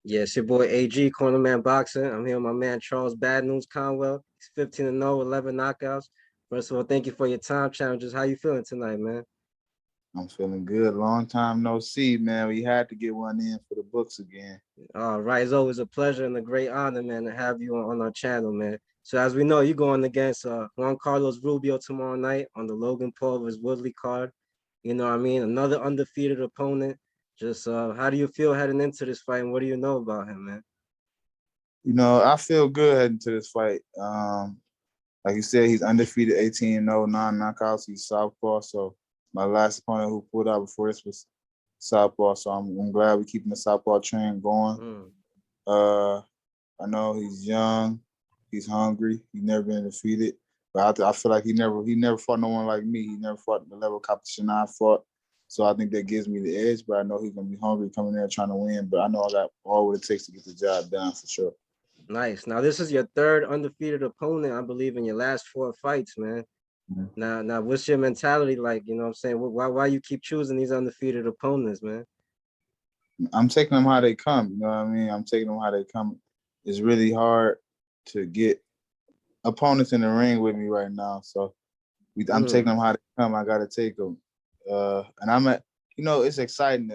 Yeah, it's your boy AG, Cornerman Boxing. I'm here with my man Charles Bad News Conwell. He's 15-0, 11 knockouts. First of all, thank you for your time challenges. How you feeling tonight, man? I'm feeling good. Long time no see, man. We had to get one in for the books again. All right, it's always a pleasure and a great honor, man, to have you on our channel, man. So as we know, you're going against Juan Carlos Rubio tomorrow night on the Logan Paul vs. Woodley card. You know what I mean? Another undefeated opponent. Just how do you feel heading into this fight, and what do you know about him, man? I feel good heading to this fight. Like you said, he's undefeated, 18-0, 9 knockouts. He's southpaw. So my last opponent who pulled out before this was southpaw. So I'm glad we're keeping the southpaw train going. Mm. I know he's young, he's hungry, he's never been defeated. But I feel like he never fought no one like me. He never fought the level of competition I fought. So I think that gives me the edge. But I know he's gonna be hungry coming there trying to win. But I know I got all what it takes to get the job done for sure. Nice. Now this is your third undefeated opponent, I believe, in your last four fights, man. Mhm. Now, what's your mentality like? You know what I'm saying? Why you keep choosing these undefeated opponents, man? I'm taking them how they come. You know what I mean? I'm taking them how they come. It's really hard to get opponents in the ring with me right now. So I'm taking Mm. them how they come. I got to take them. And it's exciting.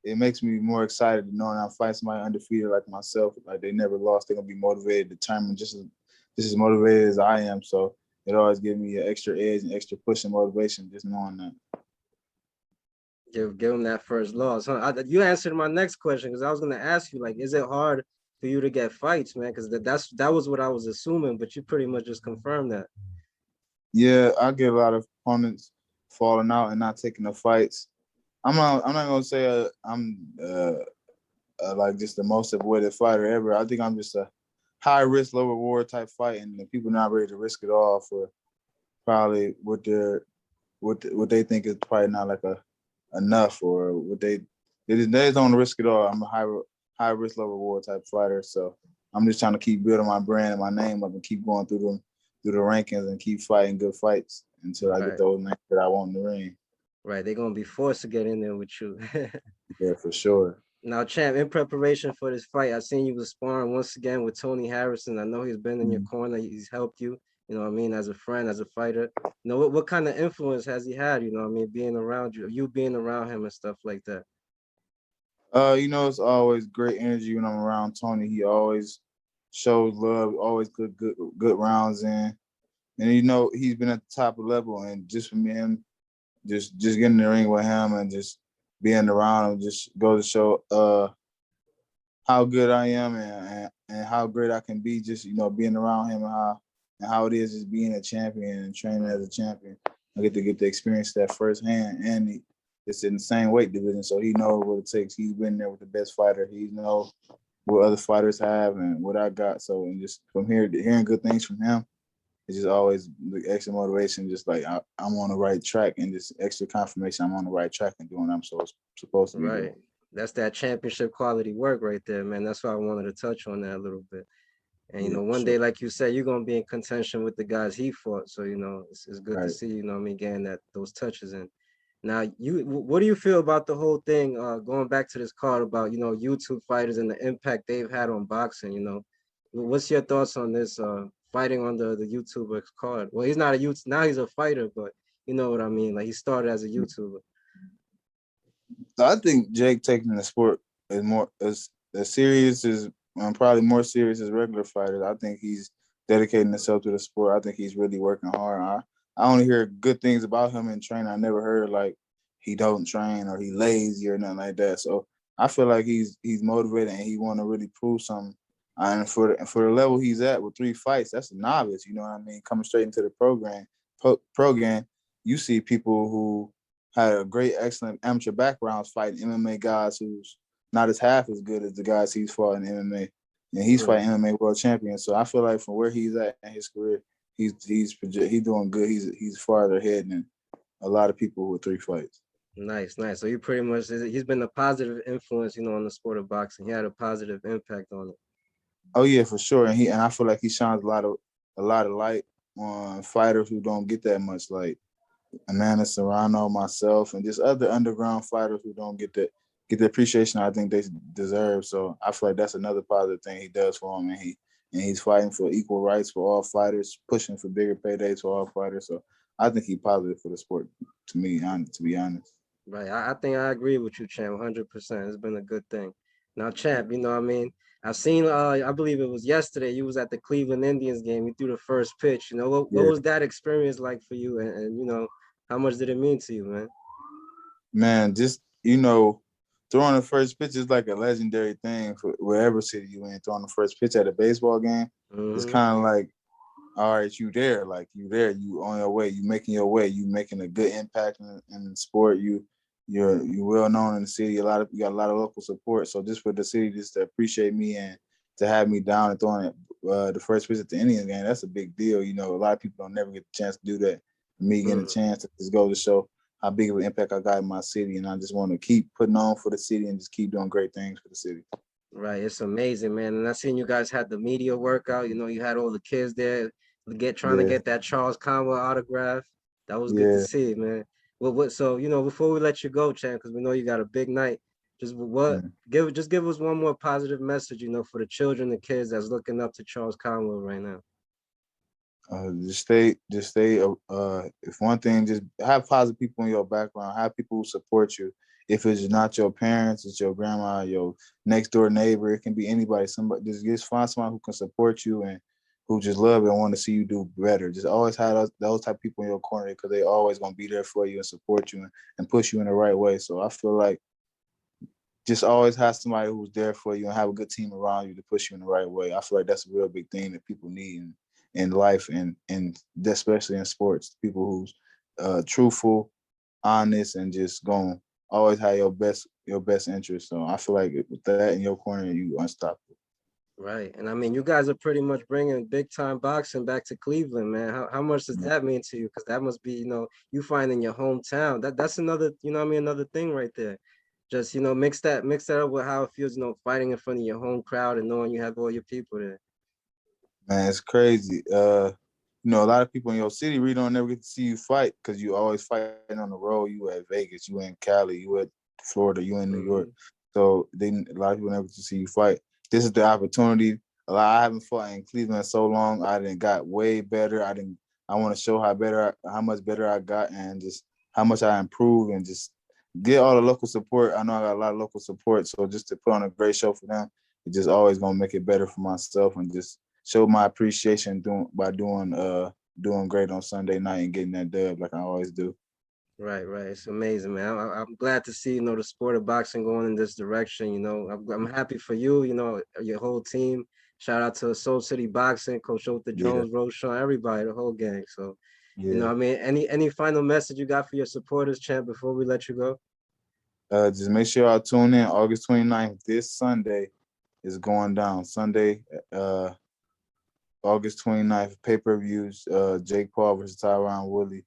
It makes me more excited knowing I'm fighting somebody undefeated like myself. Like they never lost. They're gonna be motivated, determined, just as motivated as I am. So it always gives me an extra edge and extra push and motivation just knowing that. Give them that first loss. Huh? You answered my next question because I was gonna ask you, like, is it hard for you to get fights, man? Because that was what I was assuming, but you pretty much just confirmed that. Yeah, I get a lot of opponents falling out and not taking the fights. I'm not gonna say I'm like just the most avoided fighter ever. I think I'm just a high risk, low reward type fight, and the people not ready to risk it all for probably what they think is probably not like a enough or what they just don't risk it all. I'm a high risk, low reward type fighter, so I'm just trying to keep building my brand and my name up and keep going through the rankings and keep fighting good fights until I get Right, those names that I want in the ring. right. They're gonna be forced to get in there with you. Yeah, for sure. Now, champ, in preparation for this fight, I seen you was sparring once again with Tony Harrison. I know he's been in your Mhm. corner. He's helped you, you know what I mean, as a friend, as a fighter. You know, what kind of influence has he had, you know what I mean, being around you being around him and stuff like that? It's always great energy when I'm around Tony. He always shows love, always good rounds in. And he's been at the top of the level and just for me him just getting in the ring with him and just being around him just goes to show how good I am and how great I can be just, being around him and how it is just being a champion and training as a champion. I get to experience that firsthand and it's in the same weight division, so he knows what it takes. He's been there with the best fighter. He knows what other fighters have and what I got. So and just from hearing good things from him, it's just always the extra motivation, just like I'm on the right track and just extra confirmation I'm on the right track and doing what I'm supposed to be Right. doing. That's that championship quality work right there, man. That's why I wanted to touch on that a little bit. And, you Yeah, know, for one sure. day, like you said, you're going to be in contention with the guys he fought. So, you know, it's good to Right. see, you know what I mean, getting those touches in. Now, what do you feel about the whole thing, going back to this card about, you know, YouTube fighters and the impact they've had on boxing, you know? What's your thoughts on this, fighting on the YouTuber card? Well, he's not a YouTuber, now he's a fighter, but you know what I mean? Like, he started as a YouTuber. So I think Jake taking the sport is more as serious as probably more serious as regular fighters. I think he's dedicating himself to the sport. I think he's really working hard. I only hear good things about him in training. I never heard like he don't train or he lazy or nothing like that. So I feel like he's motivated and he want to really prove something. And for the level he's at with 3 fights, that's a novice. You know what I mean? Coming straight into the program, you see people who had a great, excellent amateur backgrounds fighting MMA guys who's not as half as good as the guys he's fought in MMA, and he's Mm, fighting MMA world champion. So I feel like from where he's at in his career, he's doing good. He's farther ahead than a lot of people with 3 fights. nice, nice. So he pretty much, he's been a positive influence, you know, on the sport of boxing. He had a positive impact on it. Oh yeah, for sure. And I feel like he shines a lot of light on fighters who don't get that much light. Amanda Serrano, myself, and just other underground fighters who don't get the appreciation I think they deserve. So I feel like that's another positive thing he does for him, and he's fighting for equal rights for all fighters, pushing for bigger paydays for all fighters. So I think he's positive for the sport. To me, to be honest. Right. I think I agree with you, Champ, 100%. It's been a good thing. Now, Champ, you know what I mean? I've seen, I believe it was yesterday, you was at the Cleveland Indians game. You threw the first pitch. You know, what Yeah, was that experience like for you? And, you know, how much did it mean to you, man? man, just throwing the first pitch is like a legendary thing for wherever city you in. Throwing the first pitch at a baseball game, it's Mm-hmm. kind of like, all right, you there, like you there, you on your way, you making your way, you making a good impact in the sport. You're well known in the city. You got a lot of local support. So just for the city just to appreciate me and to have me down and throwing the first pitch at the Indians game, that's a big deal. You know, a lot of people don't never get the chance to do that. Me getting a chance to just go to show how big of an impact I got in my city, and I just want to keep putting on for the city and just keep doing great things for the city. Right. It's amazing, man. And I seen you guys had the media workout. You know, you had all the kids there trying to Yeah, get that Charles Conwell autograph. That was good to yeah. see, man. So, you know, before we let you go, Chan, because we know you got a big night, Mm. give us one more positive message, you know, for the children, the kids that's looking up to Charles Conwell right now. Just stay. If one thing, just have positive people in your background. Have people who support you. If it's not your parents, it's your grandma, your next door neighbor. It can be anybody. Somebody just find someone who can support you and who just love and want to see you do better. Just always have those type of people in your corner because they always gonna be there for you and support you and push you in the right way. So I feel like just always have somebody who's there for you and have a good team around you to push you in the right way. I feel like that's a real big thing that people need in life and especially in sports. People who's truthful, honest, and just going always have your best interest. So I feel like with that in your corner, you unstoppable. Right. And I mean, you guys are pretty much bringing big time boxing back to Cleveland, man. How much does Yeah. that mean to you? Because that must be, you know, you find in your hometown. That's another, you know what I mean, another thing right there. Just, you know, mix that up with how it feels, you know, fighting in front of your home crowd and knowing you have all your people there. Man, it's crazy. A lot of people in your city really don't never get to see you fight because you always fighting on the road. You at Vegas, you in Cali, you at Florida, you in New York. Mm-hmm. So a lot of people never get to see you fight. This is the opportunity. I haven't fought in Cleveland so long. I didn't got way better. I want to show how much better I got, and just how much I improved, and just get all the local support. I know I got a lot of local support, so just to put on a great show for them, it's just always gonna make it better for myself, and just show my appreciation doing great on Sunday night and getting that dub like I always do. Right, right. It's amazing, man. I'm glad to see, you know, the sport of boxing going in this direction. You know, I'm happy for you, you know, your whole team. Shout out to Soul City Boxing, Coach Otha Yeah, Jones, Roshan, everybody, the whole gang. So, you know, yeah. I mean, any final message you got for your supporters, champ, before we let you go? Just make sure y'all tune in August 29th. This Sunday is going down. Sunday, August 29th, pay-per-views, Jake Paul versus Tyron Woodley.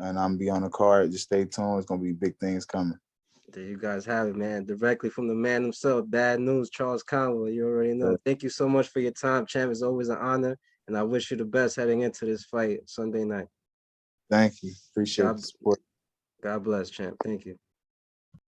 And I'm be on the card. Just stay tuned. It's gonna be big things coming. There you guys have it, man. Directly from the man himself, bad news, Charles Conwell. You already know. Thank you so much for your time, champ. It's always an honor, and I wish you the best heading into this fight Sunday night. Thank you. Appreciate the God, support. God bless, champ. Thank you.